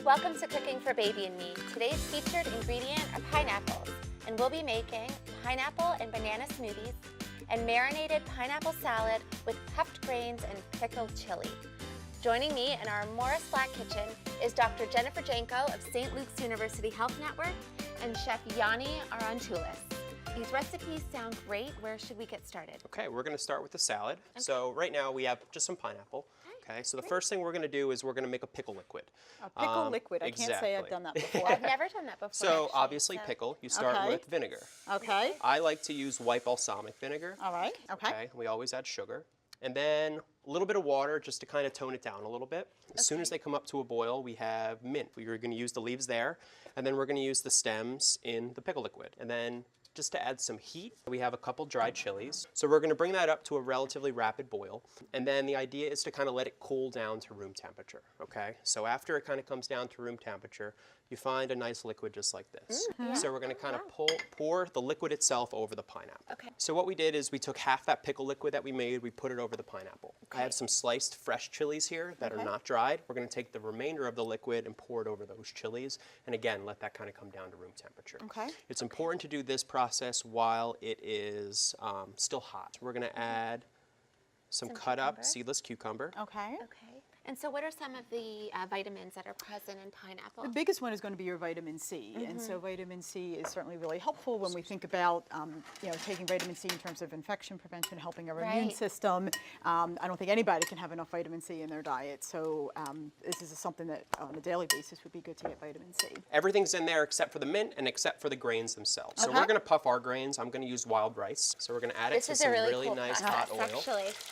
Welcome to Cooking for Baby and Me. Today's featured ingredient are pineapples, and we'll be making pineapple and banana smoothies and marinated pineapple salad with puffed grains and pickled chili. Joining me in our Morris Black kitchen is Dr. Jennifer Janco of StLuke's University Health Network and Chef Yianni Arhontoulis. These recipes sound great. Where should we get started? Okay, we're going to start with the salad. Okay. So right now we have just some pineapple. Okay, so the first thing we're going to do is we're going to make a pickle liquid. A pickle liquid. I can't say I've done that before. I've never done that before. So obviously pickle, you start with vinegar. Okay. I like to use white balsamic vinegar. All right. Okay. We always add sugar. And then a little bit of water just to kind of tone it down a little bit. As soon as they come up to a boil, we have mint. We're going to use the leaves there, and then we're going to use the stems in the pickle liquid. And then just to add some heat, we have a couple dried chilies. So we're going to bring that up to a relatively rapid boil. And then the idea is to kind of let it cool down to room temperature, okay? So after it kind of comes down to room temperature, you find a nice liquid just like this. So we're going to kind of pour the liquid itself over the pineapple. Okay. So what we did is we took half that pickle liquid that we made, we put it over the pineapple. I have some sliced fresh chilies here that are not dried. We're going to take the remainder of the liquid and pour it over those chilies. And again, let that kind of come down to room temperature. Okay. It's important to do this process while it is still hot. We're going to add some cut up seedless cucumber. Okay. Okay. And so what are some of the vitamins that are present in pineapple? The biggest one is going to be your vitamin C, and so vitamin C is certainly really helpful when we think about, taking vitamin C in terms of infection prevention, helping our immune system. I don't think anybody can have enough vitamin C in their diet, so this is something that on a daily basis would be good to get vitamin C. Everything's in there except for the mint and except for the grains themselves. So we're going to puff our grains. I'm going to use wild rice. So we're going to add it to some really cool nice hot oil,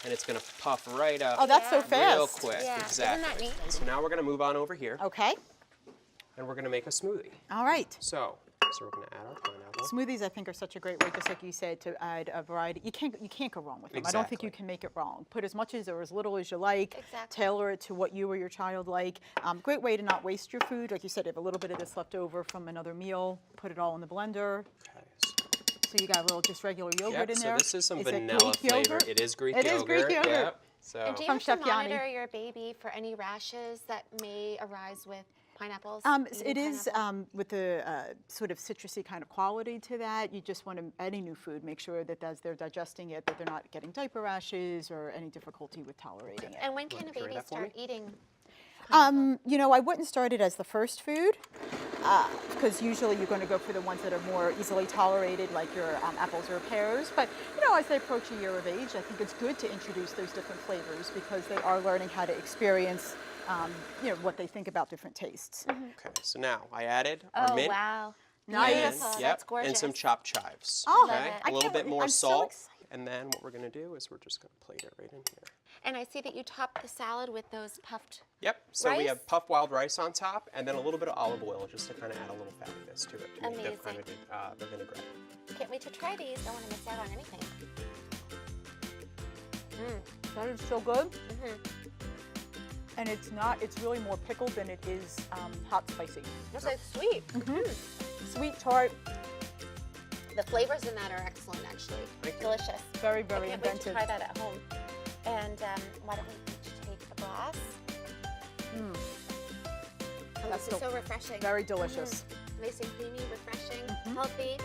and it's going to puff right up. Oh, that's so fast. Real quick. Yeah. Exactly. Isn't that neat? So now we're going to move on over here. Okay. And we're going to make a smoothie. All right. So we're going to add our pineapple. Smoothies, I think, are such a great way, just like you said, to add a variety. You can't go wrong with them. I don't think you can make it wrong. Put as much or as little as you like. Exactly. Tailor it to what you or your child like. Great way to not waste your food. Like you said, you have a little bit of this left over from another meal. Put it all in the blender. Okay. So you got a little just regular yogurt in there. So this is some vanilla flavor. It is Greek yogurt. It is Greek yogurt. Yep. So. And do you have to monitor your baby for any rashes that may arise with pineapples? It is with the sort of citrusy kind of quality to that. You just want to, any new food, make sure that as they're digesting it, that they're not getting diaper rashes or any difficulty with tolerating it. And when can a baby start eating? I wouldn't start it as the first food because usually you're going to go for the ones that are more easily tolerated, like your apples or pears. But, as they approach a year of age, I think it's good to introduce those different flavors because they are learning how to experience, what they think about different tastes. Okay, so now I added our mint. Oh, wow. Nice. And, that's gorgeous. And some chopped chives. Oh, okay? I A little bit more I'm salt. So and then what we're going to do is we're just going to plate it right in here. And I see that you top the salad with those puffed Yep, so rice? we have puffed wild rice on top, and then a little bit of olive oil just to kind of add a little fattiness to it to make that kind of the vinaigrette. Can't wait to try these. Don't want to miss out on anything. That is so good. And it's really more pickled than it is hot spicy. It's like sweet. Sweet, tart. The flavors in that are excellent, actually. Delicious. Very, very I can't wait to inventive. try that at home. And why don't we each take a glass? Oh, That's this is so refreshing. Very delicious. Nice and creamy, refreshing, healthy.